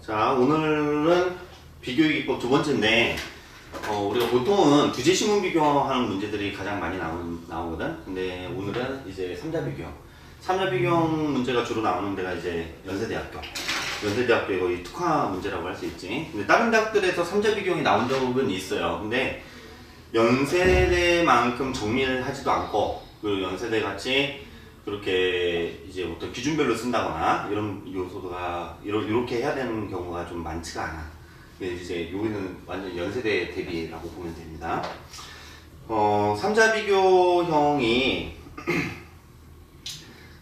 자, 오늘은 비교기법 두 번째인데, 우리가 보통은 두제 시문 비교하는 문제들이 가장 많이 나오거든. 근데 오늘은 이제 3자 비교. 3자 비교형 문제가 주로 나오는 데가 이제 연세대학교. 연세대학교의 거의 특화 문제라고 할 수 있지. 근데 다른 대학들에서 3자 비교형이 나온 적은 있어요. 근데 연세대만큼 정밀하지도 않고, 그리고 연세대 같이 그렇게 이제 어떤 기준별로 쓴다거나 이런 요소가 이렇게 해야 되는 경우가 좀 많지가 않아. 이제 여기는 완전 연세대 대비라고 보면 됩니다. 3자 비교형이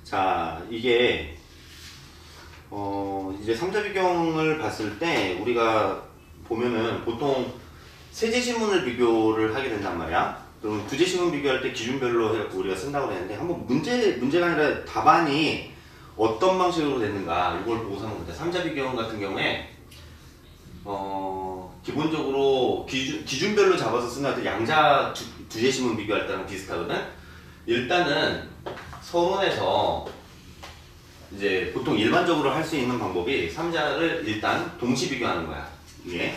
자, 이게 이제 3자 비교형을 봤을 때 우리가 보면은 보통 세제시문을 비교를 하게 된단 말이야. 그럼 두제시문 비교할 때 기준별로 우리가 쓴다고 했는데 한번 문제가 아니라 답안이 어떤 방식으로 됐는가 이걸 보고 사는 겁니다. 3자 비교형 같은 경우에 기본적으로 기준별로 잡아서 쓰는 양자 두제시문 비교할 때랑 비슷하거든. 일단은 서론에서 이제 보통 일반적으로 할 수 있는 방법이 3자를 일단 동시 비교하는 거야. 이게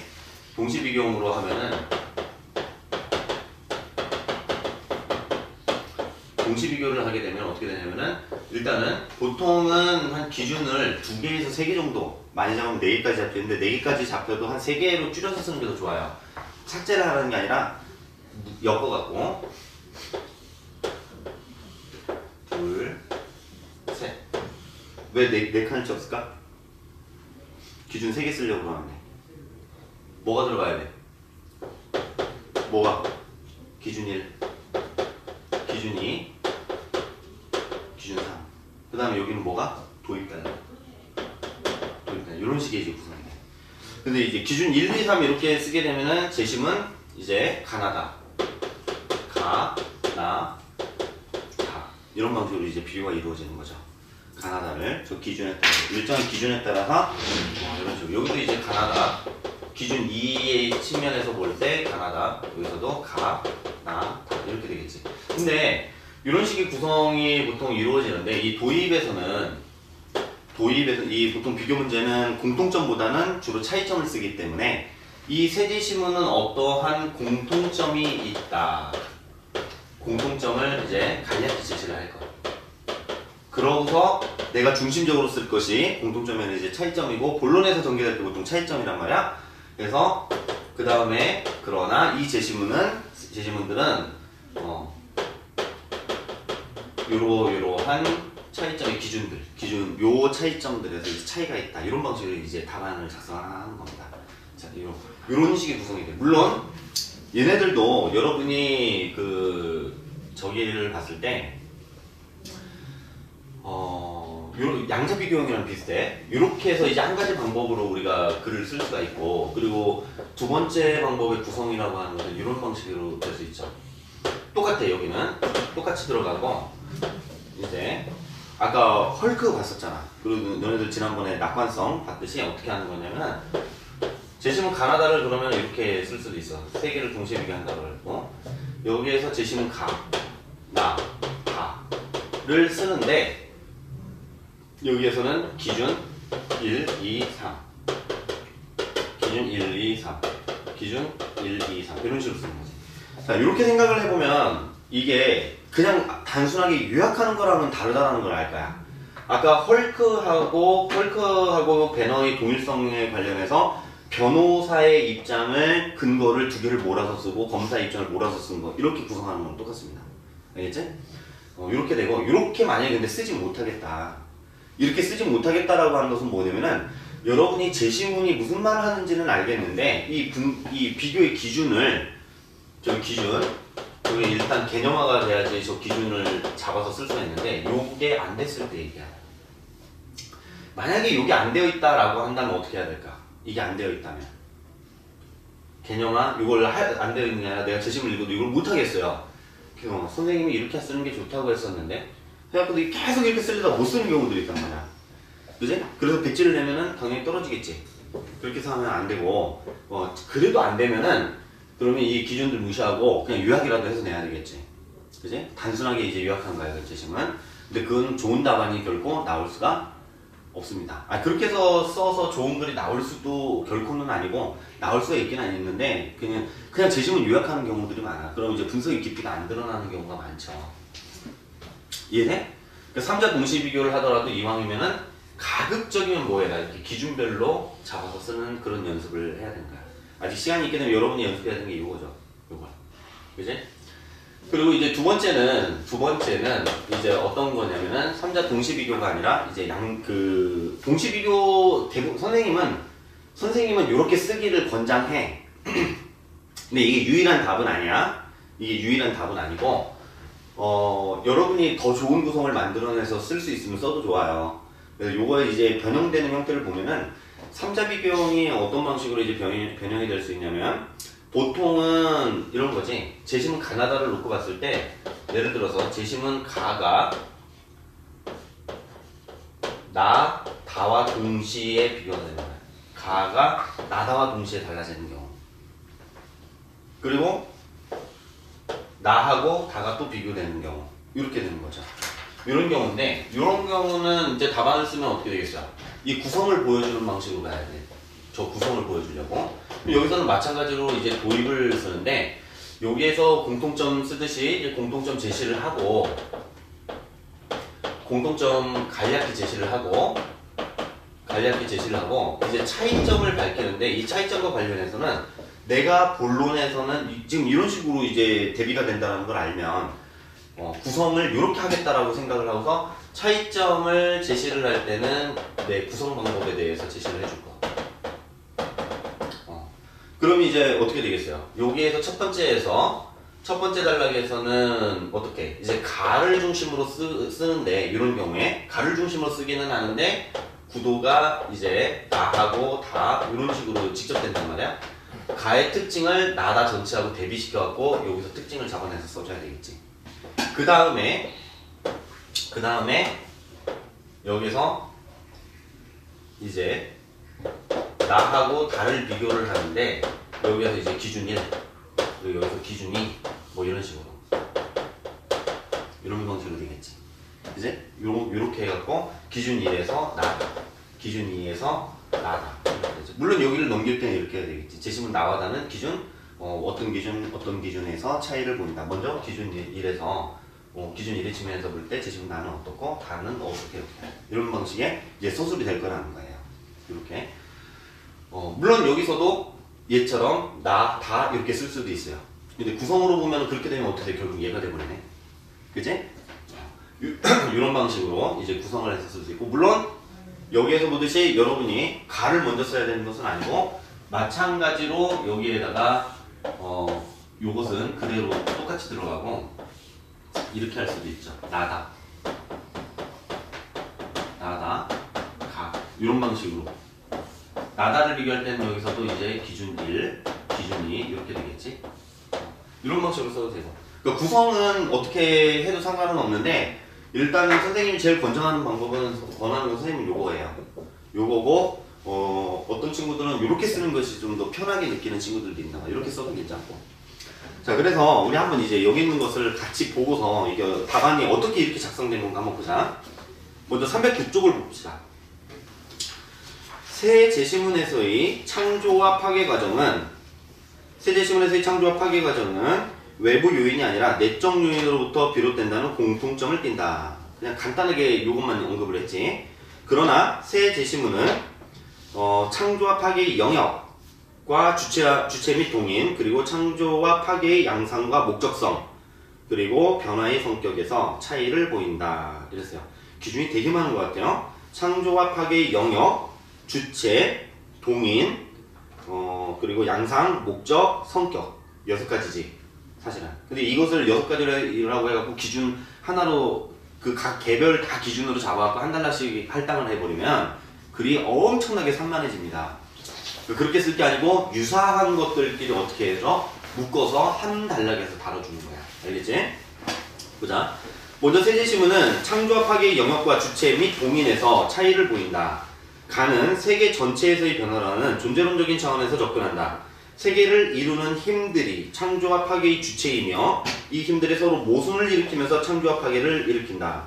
동시 비교형으로 하면은 동시 비교를 하게 되면 어떻게 되냐면은 일단은 보통은 한 기준을 2개에서 3개 정도, 많이 잡으면 4개까지 잡히는데 4개까지 잡혀도 한 3개로 줄여서 쓰는 게 더 좋아요. 삭제를 하는 게 아니라 엮어갖고 둘, 셋. 왜 4칸을 없을까? 기준 3개 쓰려고 그러는데 뭐가 들어가야 돼? 뭐가? 기준 1, 기준 2, 기준 3. 그 다음에 여기는 뭐가? 도입단위. 도입단위. 이런 식의 이제 구성이 돼. 근데 이제 기준 1, 2, 3 이렇게 쓰게 되면은 제심은 이제 가나다. 가, 나, 가. 이런 방식으로 이제 비교가 이루어지는 거죠. 가나다를 저 기준에 따라, 일정한 기준에 따라서 이런 식으로. 여기도 이제 가나다. 기준 2의 측면에서 볼 때 가나다. 여기서도 가, 나, 다 이렇게 되겠지. 근데 이런 식의 구성이 보통 이루어지는데 이 도입에서는 이 보통 비교 문제는 공통점보다는 주로 차이점을 쓰기 때문에 이 세제시문은 어떠한 공통점이 있다. 공통점을 이제 간략히 제시를 할 거야. 그러고서 내가 중심적으로 쓸 것이 공통점에는 이제 차이점이고 본론에서 전개될 때 보통 차이점이란 말이야. 그래서 그 다음에 그러나 이 제시문들은 요러한 차이점의 요 차이점들에서 이제 차이가 있다. 이런 방식으로 이제 답안을 작성하는 겁니다. 자, 요런 식의 구성이 돼. 물론 얘네들도 여러분이 저기를 봤을 때 양자 비교형이랑 비슷해. 이렇게 해서 이제 한 가지 방법으로 우리가 글을 쓸 수가 있고, 그리고 두 번째 방법의 구성이라고 하는 것은 이런 방식으로 될 수 있죠. 똑같아. 여기는 똑같이 들어가고 이제 아까 헐크 봤었잖아. 그리고 너네들 지난번에 낙관성 봤듯이 어떻게 하는 거냐면 제시문 가나다를 그러면 이렇게 쓸 수도 있어. 3개를 동시에 비교한다고 했고 여기에서 제시문 가, 나, 가를 쓰는데 여기에서는 기준 1, 2, 3 기준 1, 2, 3 기준 1, 2, 3 이런 식으로 쓰는 거지. 자, 이렇게 생각을 해보면 이게 그냥 단순하게 요약하는 거랑은 다르다는 걸 알 거야. 아까 헐크하고 배너의 동일성에 관련해서 변호사의 입장을 근거를 2개를 몰아서 쓰고 검사의 입장을 몰아서 쓰는 거 이렇게 구성하는 건 똑같습니다. 알겠지? 이렇게 되고 이렇게 만약에 근데 쓰지 못하겠다. 이렇게 쓰지 못하겠다라고 하는 것은 뭐냐면은 여러분이 제시문이 무슨 말을 하는지는 알겠는데 이 비교의 기준을 여기 일단 개념화가 돼야지 저 기준을 잡아서 쓸 수가 있는데 요게 안 됐을 때 얘기야. 만약에 요게 안 되어 있다라고 한다면 어떻게 해야 될까? 이게 안 되어 있다면 개념화 이걸 안 되어 있는 게 아니라 내가 제시문을 읽어도 이걸 못 하겠어요. 선생님이 이렇게 쓰는 게 좋다고 했었는데 생각보다 계속 이렇게 쓰려다 못 쓰는 경우들이 있단 말이야. 그지? 그래서 백지를 내면은 당연히 떨어지겠지. 그렇게 해서 하면 안 되고 그래도 안 되면은 그러면 이 기준들 무시하고 그냥 요약이라도 해서 내야 되겠지. 그지? 단순하게 이제 요약한 거야, 그 제시문. 근데 그건 좋은 답안이 결코 나올 수가 없습니다. 그렇게 해서 써서 좋은 글이 나올 수도 결코는 아니고 나올 수가 있긴 있는데 그냥 재심은 요약하는 경우들이 많아. 그럼 이제 분석의 깊이가 안 드러나는 경우가 많죠. 이해돼? 그러니까 3자 동시 비교를 하더라도 이왕이면은 가급적이면 뭐 해라 이렇게 기준별로 잡아서 쓰는 그런 연습을 해야 되는 거야. 아직 시간이 있게 되면 여러분이 연습해야 되는 게 이거죠. 이거. 그지? 그리고 이제 두 번째는 이제 어떤 거냐면은 3자 동시 비교가 아니라 이제 동시 비교 선생님은 이렇게 쓰기를 권장해. 근데 이게 유일한 답은 아니야. 이게 유일한 답은 아니고 여러분이 더 좋은 구성을 만들어내서 쓸 수 있으면 써도 좋아요. 그래서 요거에 이제 변형되는 형태를 보면은 3자 비교형이 어떤 방식으로 이제 변형이 될 수 있냐면 보통은 이런 거지. 재심은 가나다를 놓고 봤을 때 예를 들어서 재심은 가가 나, 다와 동시에 비교가 되는 거야. 가가 나다와 동시에 달라지는 경우. 그리고 나하고 다가 또 비교되는 경우. 이렇게 되는 거죠. 이런 경우인데 이런 경우는 이제 답안을 쓰면 어떻게 되겠어요? 이 구성을 보여주는 방식으로 가야 돼. 저 구성을 보여주려고. 여기서는 마찬가지로 이제 도입을 쓰는데 여기에서 공통점 쓰듯이 이제 공통점 제시를 하고 공통점 간략히 제시를 하고 이제 차이점을 밝히는데 이 차이점과 관련해서는 내가 본론에서는 지금 이런 식으로 이제 대비가 된다는 걸 알면 구성을 이렇게 하겠다라고 생각을 하고서 차이점을 제시를 할 때는 내 구성 방법에 대해서 제시를 해줄 거야. 그럼 이제 어떻게 되겠어요? 여기에서 첫 번째 단락에서는 어떻게? 이제 가를 중심으로 쓰는데 이런 경우에 가를 중심으로 쓰기는 하는데 구도가 이제 나하고 다 이런 식으로 직접 된단 말이야. 가의 특징을 나다 전체하고 대비시켜갖고 여기서 특징을 잡아내서 써줘야 되겠지. 그 다음에 여기서 이제 나하고 다를 비교를 하는데 여기서 이제 기준 1 그리고 여기서 기준 2 뭐 이런 식으로 이런 방식으로 되겠지. 이제 요렇게 해갖고 기준 1에서 나다 기준 2에서 나다 이렇게 되죠. 물론 여기를 넘길 때는 이렇게 해야 되겠지. 재심은 나와 다는 기준 어떤 기준에서 차이를 보인다. 먼저 기준 1에서 기준 1의 측면에서 볼 때 재심은 나는 어떻고 다는 어떻게 이런 방식의 이제 서술이 될 거라는 거예요. 이렇게 물론 여기서도 얘처럼 나, 다 이렇게 쓸 수도 있어요. 근데 구성으로 보면 그렇게 되면 어떻게 돼? 결국 얘가 돼버리네. 그치? 이런 방식으로 이제 구성을 해서 쓸 수 있고 물론 여기에서 보듯이 여러분이 가를 먼저 써야 되는 것은 아니고 마찬가지로 여기에다가 요것은 그대로 똑같이 들어가고 이렇게 할 수도 있죠. 나다, 가 이런 방식으로 나다를 비교할 때는 여기서도 이제 기준 1, 기준 2 이렇게 되겠지. 이런 방식으로 써도 되고 그러니까 구성은 어떻게 해도 상관은 없는데 일단은 선생님이 제일 권장하는 방법은 권하는 건 선생님은 요거예요. 요거고 어떤 친구들은 이렇게 쓰는 것이 좀 더 편하게 느끼는 친구들도 있나 봐. 이렇게 써도 괜찮고. 자 그래서 우리 한번 이제 여기 있는 것을 같이 보고서 이게 답안이 어떻게 이렇게 작성된 건가 한번 보자. 먼저 309쪽을 봅시다. 새 제시문에서의 창조와 파괴 과정은 외부 요인이 아니라 내적 요인으로부터 비롯된다는 공통점을 띈다. 그냥 간단하게 이것만 언급을 했지. 그러나 새 제시문은 창조와 파괴의 영역과 주체 및 동인 그리고 창조와 파괴의 양상과 목적성 그리고 변화의 성격에서 차이를 보인다. 이랬어요. 기준이 되게 많은 것 같아요. 창조와 파괴의 영역, 주체, 동인, 그리고 양상, 목적, 성격 6가지지 사실은. 근데 이것을 6가지라고 해갖고 기준 하나로 그 각 개별 다 기준으로 잡아갖고 한 단락씩 할당을 해버리면 글이 엄청나게 산만해집니다. 그렇게 쓸 게 아니고 유사한 것들끼리 어떻게 해서 묶어서 한 단락에서 다뤄주는 거야. 알겠지? 보자. 먼저 새 제시문은 창조와 파괴의 영역과 주체 및 동인에서 차이를 보인다. 가는 세계 전체에서의 변화라는 존재론적인 차원에서 접근한다. 세계를 이루는 힘들이 창조와 파괴의 주체이며 이 힘들이 서로 모순을 일으키면서 창조와 파괴를 일으킨다.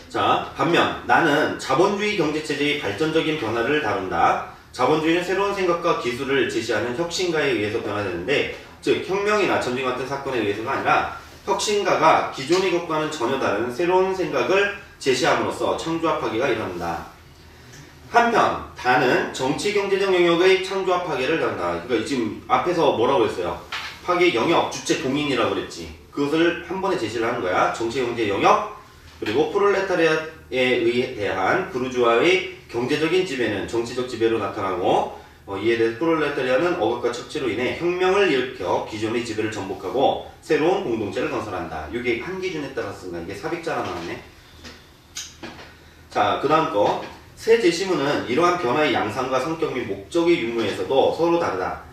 자, 반면 나는 자본주의 경제체제의 발전적인 변화를 다룬다. 자본주의는 새로운 생각과 기술을 제시하는 혁신가에 의해서 변화되는데, 즉 혁명이나 전쟁 같은 사건에 의해서가 아니라 혁신가가 기존의 것과는 전혀 다른 새로운 생각을 제시함으로써 창조화 파괴가 일어난다. 한편 다는 정치 경제적 영역의 창조화 파괴를 다룬다. 그러니까 지금 앞에서 뭐라고 했어요? 파괴 영역 주체 동인이라고 그랬지. 그것을 한 번에 제시를 하는 거야. 정치 경제 영역, 그리고 프롤레타리아에 대한 부르주아의 경제적인 지배는 정치적 지배로 나타나고, 이에 대해 프롤레타리아는 억압과 착취로 인해 혁명을 일으켜 기존의 지배를 전복하고 새로운 공동체를 건설한다. 이게 한 기준에 따라서 이게 삽입자라 나왔네. 자, 그 다음 거. 새 제시문은 이러한 변화의 양상과 성격 및 목적의 유무에서도 서로 다르다.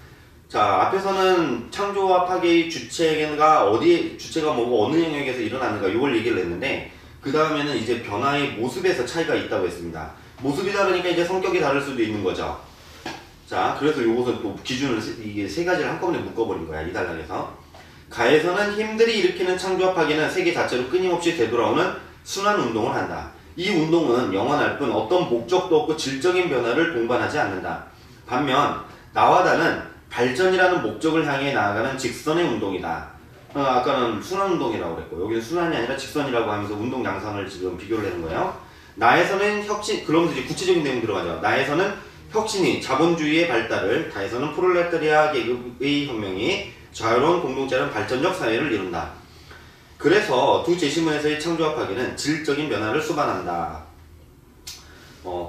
자, 앞에서는 창조와 파괴의 주체가 주체가 뭐고 어느 영역에서 일어나는가 이걸 얘기를 했는데, 그 다음에는 이제 변화의 모습에서 차이가 있다고 했습니다. 모습이 다르니까 이제 성격이 다를 수도 있는 거죠. 자, 그래서 요것은 또 기준을 이게 세 가지를 한꺼번에 묶어버린 거야, 이 단락에서. 가에서는 힘들이 일으키는 창조와 파괴는 세계 자체로 끊임없이 되돌아오는 순환 운동을 한다. 이 운동은 영원할 뿐 어떤 목적도 없고 질적인 변화를 동반하지 않는다. 반면 나와 다는 발전이라는 목적을 향해 나아가는 직선의 운동이다. 아까는 순환 운동이라고 그랬고, 여기는 순환이 아니라 직선이라고 하면서 운동 양상을 지금 비교를 하는 거예요. 나에서는 혁신, 그러면서 이제 구체적인 내용 들어가죠. 나에서는 혁신이 자본주의의 발달을, 다에서는 프롤레타리아 계급의 혁명이 자유로운 공동체라는 발전적 사회를 이룬다. 그래서 두 제시문에서의 창조와 파괴는 질적인 변화를 수반한다.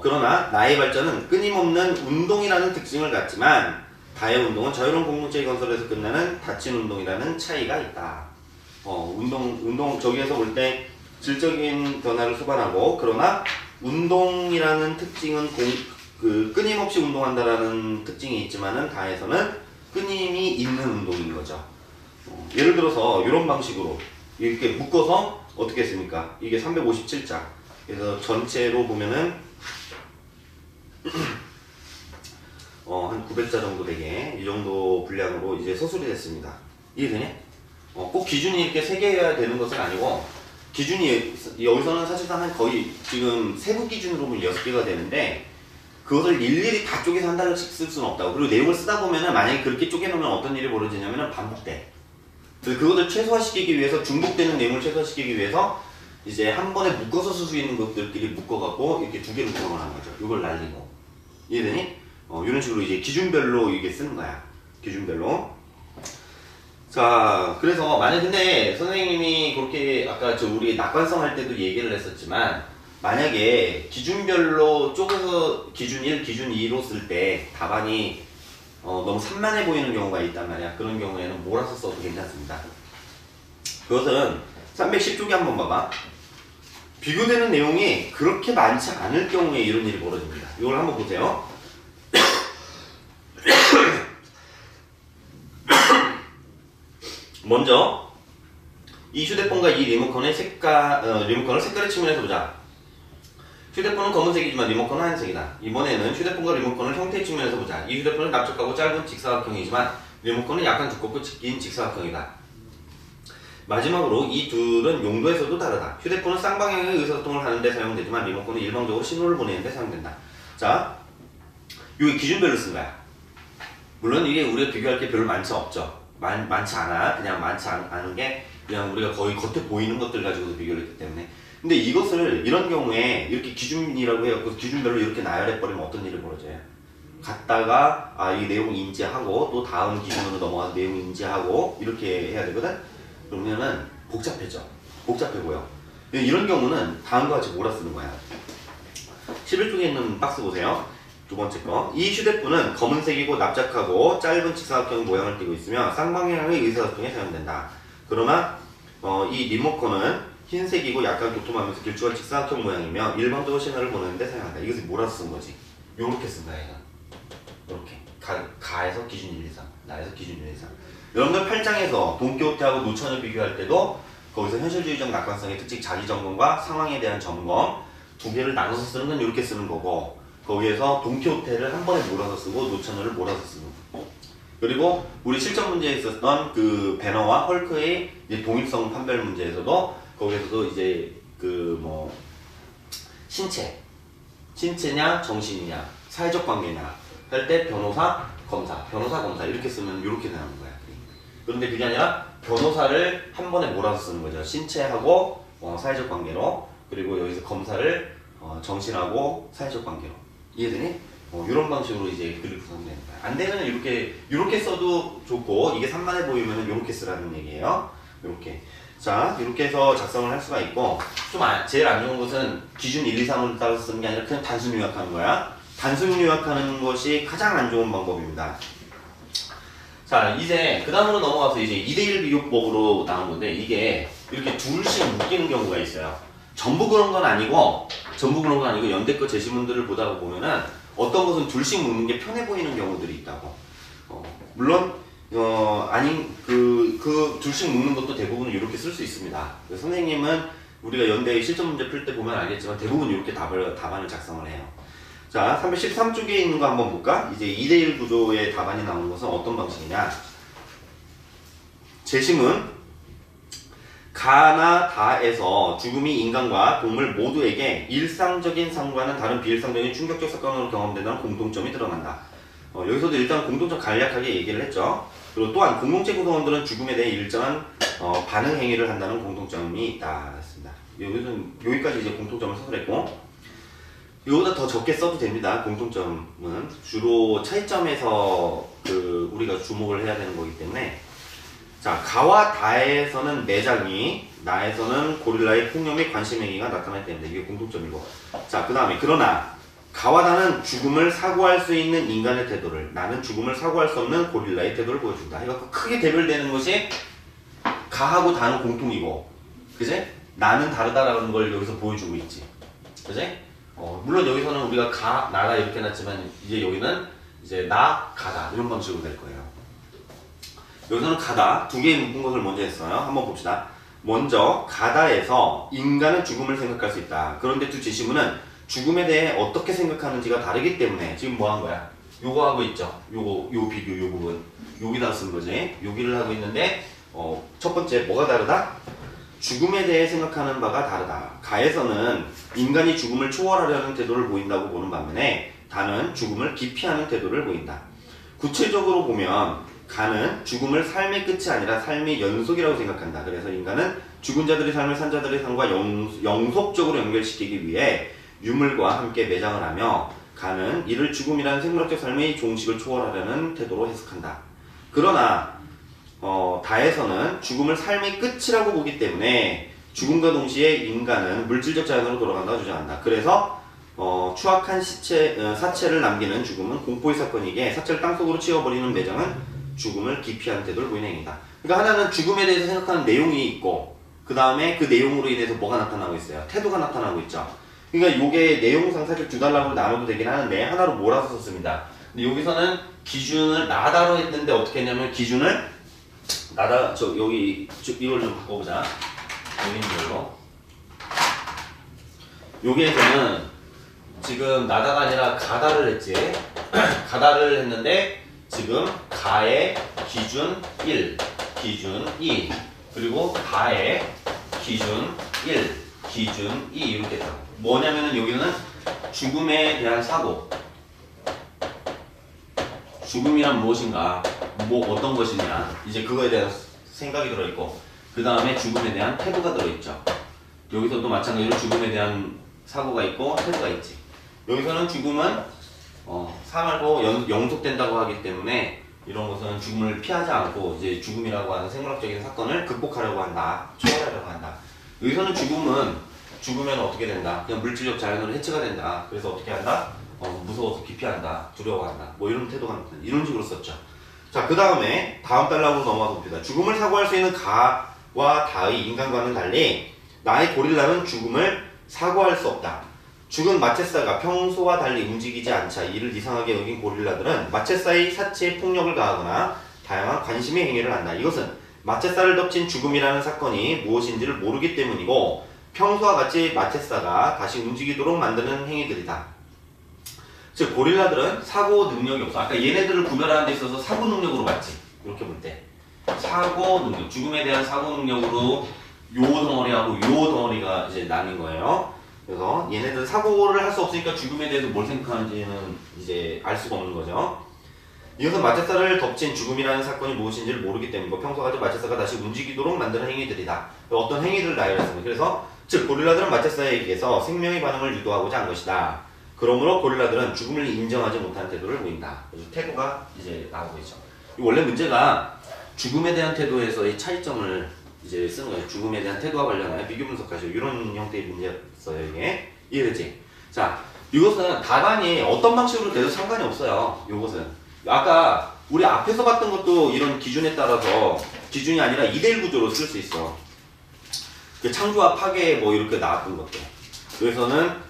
그러나 나의 발전은 끊임없는 운동이라는 특징을 갖지만 다의 운동은 자유로운 공동체의 건설에서 끝나는 닫힌 운동이라는 차이가 있다. 저기에서 볼 때 질적인 변화를 수반하고, 그러나 운동이라는 특징은 끊임없이 운동한다라는 특징이 있지만은 다에서는 끊임이 있는 운동인 거죠. 예를 들어서 이런 방식으로 이렇게 묶어서 어떻게 했습니까? 이게 357장. 그래서 전체로 보면은 한 900자 정도 되게 이 정도 분량으로 이제 서술이 됐습니다. 이해되냐? 꼭 기준이 이렇게 3개여야 되는 것은 아니고, 기준이 여기서는 사실상 한 거의 지금 세부 기준으로 보면 6개가 되는데, 그것을 일일이 다 쪼개서 한 달씩 쓸 수는 없다고. 그리고 내용을 쓰다 보면은 만약에 그렇게 쪼개놓으면 어떤 일이 벌어지냐면은 반복돼. 그래서 그것을 최소화시키기 위해서, 중복되는 내용을 최소화시키기 위해서 이제 한 번에 묶어서 쓸 수 있는 것들끼리 묶어갖고 이렇게 2개로 구성을 하는 거죠. 이걸 날리고. 이해되니? 이런 식으로 이제 기준별로 이게 쓰는 거야. 기준별로. 자, 그래서 만약 근데 선생님이 그렇게 아까 우리 낙관성 할 때도 얘기를 했었지만, 만약에 기준별로 쪼개서 기준 1, 기준 2로 쓸 때 답안이 너무 산만해 보이는 경우가 있단 말이야. 그런 경우에는 몰아서 써도 괜찮습니다. 그것은 310쪽에 한번 봐봐. 비교되는 내용이 그렇게 많지 않을 경우에 이런 일이 벌어집니다. 이걸 한번 보세요. 먼저 이 휴대폰과 이 리모컨의 리모컨을 색깔의 측면에서 보자. 휴대폰은 검은색이지만 리모컨은 하얀색이다. 이번에는 휴대폰과 리모컨을 형태의 측면에서 보자. 이 휴대폰은 납작하고 짧은 직사각형이지만 리모컨은 약간 두껍고 긴 직사각형이다. 마지막으로 이 둘은 용도에서도 다르다. 휴대폰은 쌍방향의 의사소통을 하는 데 사용되지만 리모컨은 일방적으로 신호를 보내는 데 사용된다. 자, 이게 기준별로 쓴 거야. 물론 이게 우리가 비교할 게 별로 많지 않아. 그냥 많지 않은 게 그냥 우리가 거의 겉에 보이는 것들 가지고도 비교를 했기 때문에. 근데 이것을 이런 경우에 이렇게 기준이라고 해요. 그 기준별로 이렇게 나열해버리면 어떤 일이 벌어져요? 갔다가 이 내용 인지하고 또 다음 기준으로 넘어가서 내용 인지하고 이렇게 해야 되거든? 그러면은 복잡해져. 복잡해 보여. 이런 경우는 다음과 같이 몰아 쓰는 거야. 11쪽에 있는 박스 보세요. 두 번째 거. 이 휴대폰은 검은색이고 납작하고 짧은 직사각형 모양을 띠고 있으며 쌍방향의 의사소통에 사용된다. 그러나 이 리모컨은 흰색이고 약간 도톰하면서 길쭉한 직사각형 모양이며 일방적으로 신호를 보내는데 사용한다. 이것을 몰아서 쓴 거지. 요렇게 쓴 거야, 이건. 요렇게. 가에서 기준 1, 2, 3. 나에서 기준 1, 2, 3. 여러분들 8장에서 돈키호테하고 노천을 비교할 때도 거기서 현실주의적 낙관성의 특징, 자기점검과 상황에 대한 점검 2개를 나눠서 쓰는 건 이렇게 쓰는 거고, 거기에서 돈키호테를 한 번에 몰아서 쓰고 노천을 몰아서 쓰는 거. 그리고 우리 실전 문제에 있었던 그 배너와 헐크의 이제 동일성 판별 문제에서도 거기에서도 이제 신체냐 정신이냐 사회적 관계냐 할 때 변호사 검사 이렇게 쓰면 이렇게 나오는 거야. 그런데 그게 아니라 변호사를 한 번에 몰아서 쓰는 거죠. 신체하고 사회적 관계로, 그리고 여기서 검사를 정신하고 사회적 관계로. 이해되니? 이런 방식으로 이제 글을 구성되는 거야. 안 되면 이렇게 써도 좋고, 이게 산만해 보이면 이렇게 쓰라는 얘기예요. 이렇게. 자, 이렇게 해서 작성을 할 수가 있고, 제일 안 좋은 것은 기준 1, 2, 3을 따라서 쓰는 게 아니라 그냥 단순 요약하는 거야. 단순 요약하는 것이 가장 안 좋은 방법입니다. 자, 이제 그 다음으로 넘어가서 이제 2대1 비교법으로 나온 건데, 이게 이렇게 둘씩 묶이는 경우가 있어요. 전부 그런 건 아니고 연대껏 제시문들을 보다가 보면은 어떤 것은 둘씩 묶는 게 편해 보이는 경우들이 있다고. 물론 아닌 그 둘씩 묶는 것도 대부분 이렇게 쓸 수 있습니다. 선생님은 우리가 연대 실전 문제 풀 때 보면 알겠지만 대부분 이렇게 답안을 작성을 해요. 자, 313쪽에 있는 거 한번 볼까? 이제 2대1 구조의 답안이 나오는 것은 어떤 방식이냐? 제시문 가나 다에서 죽음이 인간과 동물 모두에게 일상적인 상과는 다른 비일상적인 충격적 사건으로 경험된다는 공통점이 드러난다. 여기서도 일단 공통점 간략하게 얘기를 했죠. 그리고 또한 공동체 구성원들은 죽음에 대해 일정한 반응 행위를 한다는 공통점이 있다 했습니다. 여기까지 이제 공통점을 서술했고, 이거보다 더 적게 써도 됩니다. 공통점은 주로 차이점에서 우리가 주목을 해야 되는 거기 때문에. 자, 가와 다에서는 매장이, 나에서는 고릴라의 폭력 및 관심 행위가 나타날 때입니다. 이게 공통점이고. 자, 그 다음에 그러나 가와 다는 죽음을 사고할 수 있는 인간의 태도를, 나는 죽음을 사고할 수 없는 고릴라의 태도를 보여준다. 그러니까 크게 대별되는 것이 가하고 다는 공통이고, 그지? 나는 다르다라는 걸 여기서 보여주고 있지. 그지? 물론 여기서는 우리가 가, 나다 이렇게 해놨지만 이제 여기는 이제 나, 가다 이런 방식으로 될 거예요. 여기서는 가다, 두 개의 묶은 것을 먼저 했어요. 한번 봅시다. 먼저 가다에서 인간은 죽음을 생각할 수 있다. 그런데 두 제시문은 죽음에 대해 어떻게 생각하는지가 다르기 때문에 지금 뭐 한 거야? 요거 하고 있죠. 요 비교, 요 부분. 여기다 쓴 거지. 여기를 하고 있는데 첫 번째 뭐가 다르다? 죽음에 대해 생각하는 바가 다르다. 가에서는 인간이 죽음을 초월하려는 태도를 보인다고 보는 반면에 다는 죽음을 기피하는 태도를 보인다. 구체적으로 보면 가는 죽음을 삶의 끝이 아니라 삶의 연속이라고 생각한다. 그래서 인간은 죽은 자들의 삶을 산 자들의 삶과 영속적으로 연결시키기 위해 유물과 함께 매장을 하며, 가는 이를 죽음이라는 생물학적 삶의 종식을 초월하려는 태도로 해석한다. 그러나 다에서는 죽음을 삶의 끝이라고 보기 때문에 죽음과 동시에 인간은 물질적 자연으로 돌아간다고 주장한다. 그래서 추악한 사체를 남기는 죽음은 공포의 사건이기에 사체를 땅속으로 치워버리는 매장은 죽음을 기피하는 태도를 보이는 행위다. 그러니까 하나는 죽음에 대해서 생각하는 내용이 있고, 그 다음에 그 내용으로 인해서 뭐가 나타나고 있어요? 태도가 나타나고 있죠. 그러니까 이게 내용상 사실 두 달락으로 나눠도 되긴 하는데 하나로 몰아서 썼습니다. 근데 여기서는 기준을 나다로 했는데 어떻게 했냐면, 기준을 나다, 이걸 좀 바꿔보자. 여기 있는 걸로. 여기에서는 지금 나다가 아니라 가다를 했지. 가다를 했는데 지금 가의 기준 1, 기준 2, 그리고 다의 기준 1, 기준 2 이렇게 해서 뭐냐면은 여기는 죽음에 대한 사고, 죽음이란 무엇인가, 어떤 것이냐, 이제 그거에 대한 생각이 들어있고, 그 다음에 죽음에 대한 태도가 들어있죠. 여기서도 마찬가지로 죽음에 대한 사고가 있고 태도가 있지. 여기서는 죽음은 사말고 영속된다고 하기 때문에 이런 것은 죽음을 피하지 않고 이제 죽음이라고 하는 생물학적인 사건을 극복하려고 한다, 초월하려고 한다. 여기서는 죽으면 어떻게 된다? 그냥 물질적 자연으로 해체가 된다. 그래서 어떻게 한다? 무서워서 기피한다, 두려워한다, 뭐 이런 태도가 나타난다. 이런 식으로 썼죠. 자, 그 다음에 다음 달락으로 넘어가 봅니다. 죽음을 사고할 수 있는 가와 다의 인간과는 달리 나의 고릴라는 죽음을 사고할 수 없다. 죽은 마체사가 평소와 달리 움직이지 않자 이를 이상하게 여긴 고릴라들은 마체사의 사체에 폭력을 가하거나 다양한 관심의 행위를 한다. 이것은 마체사를 덮친 죽음이라는 사건이 무엇인지를 모르기 때문이고, 평소와 같이 마체사가 다시 움직이도록 만드는 행위들이다. 즉 고릴라들은 사고 능력이 없어. 아까 얘네들을 구별하는 데 있어서 사고 능력으로 봤지. 이렇게 볼 때 사고 능력, 죽음에 대한 사고 능력으로 요 덩어리하고 요 덩어리가 이제 나뉜 거예요. 그래서 얘네들 사고를 할 수 없으니까 죽음에 대해서 뭘 생각하는지는 이제 알 수가 없는 거죠. 이것은 마체사를 덮친 죽음이라는 사건이 무엇인지를 모르기 때문이고 평소같이 마체사가 다시 움직이도록 만드는 행위들이다. 어떤 행위를 나열했습니다. 그래서 즉 고릴라들은 마체사에 의해서 생명의 반응을 유도하고자 한 것이다. 그러므로 고릴라들은 죽음을 인정하지 못하는 태도를 보인다. 그래서 태도가 이제 나오고 있죠. 원래 문제가 죽음에 대한 태도에서의 차이점을 이제 쓰는 거예요. 죽음에 대한 태도와 관련하여 비교 분석하시오. 이런 형태의 문제였어요. 이게 이해되지? 자, 이것은 답안이 어떤 방식으로 돼도 상관이 없어요. 이것은 아까 우리 앞에서 봤던 것도 이런 기준에 따라서 기준이 아니라 2대1 구조로 쓸 수 있어. 그 창조와 파괴 뭐 이렇게 나왔던 것들. 여기서는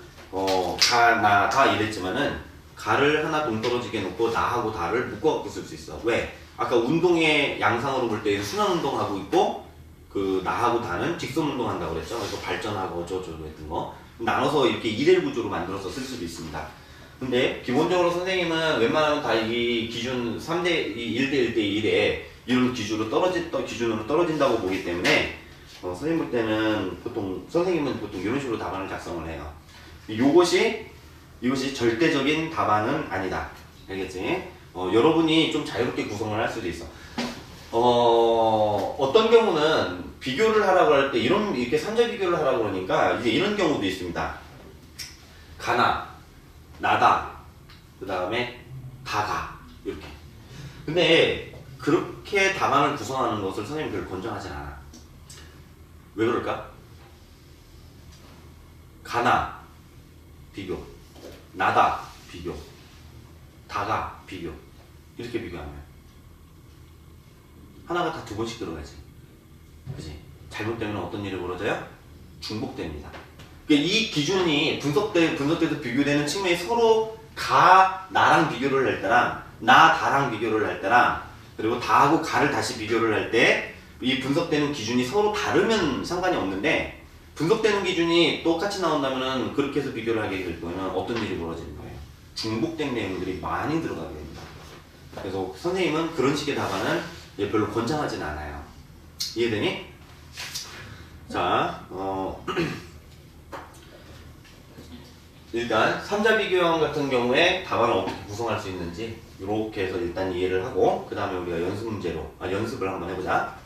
가, 나, 다 이랬지만은 가를 하나 동떨어지게 놓고 나하고 다를 묶어갖고 쓸 수 있어. 왜? 아까 운동의 양상으로 볼 때 순환 운동하고 있고 그 나하고 다는 직선 운동한다고 그랬죠. 그래서 발전하고 어쩌고저쩌고 했던 거 나눠서 이렇게 2대1 구조로 만들어서 쓸 수도 있습니다. 근데 기본적으로 선생님은 웬만하면 다 이 기준 3대 1대 1대 1에 이런 기준으로 떨어진다고 보기 때문에 선생님 볼 때는 선생님은 보통 이런 식으로 답안을 작성을 해요. 이것이 절대적인 답안은 아니다. 알겠지? 여러분이 좀 자유롭게 구성을 할 수도 있어. 어떤 경우는 비교를 하라고 할 때 이렇게 삼자 비교를 하라고 그러니까 이제 이런 경우도 있습니다. 가나, 나다, 그 다음에 다가 이렇게. 근데 그렇게 답안을 구성하는 것을 선생님이 별로 권장하진 않아. 왜 그럴까? 가나 비교, 나다 비교, 다가 비교. 이렇게 비교하면 하나가 다 2번씩 들어가지. 그치? 잘못되면 어떤 일이 벌어져요? 중복됩니다. 그러니까 이 기준이 분석돼서 비교되는 측면이 서로 가, 나랑 비교를 할 때랑 나, 다랑 비교를 할 때랑 그리고 다하고 가를 다시 비교를 할 때 이 분석되는 기준이 서로 다르면 상관이 없는데 분석되는 기준이 똑같이 나온다면 그렇게 해서 비교를 하게 될 거면 어떤 일이 벌어지는 거예요? 중복된 내용들이 많이 들어가게 됩니다. 그래서 선생님은 그런 식의 답안은 별로 권장하진 않아요. 이해되니? 자, 일단 3자 비교형 같은 경우에 답안을 어떻게 구성할 수 있는지 이렇게 해서 일단 이해를 하고 그 다음에 우리가 연습을 한번 해보자.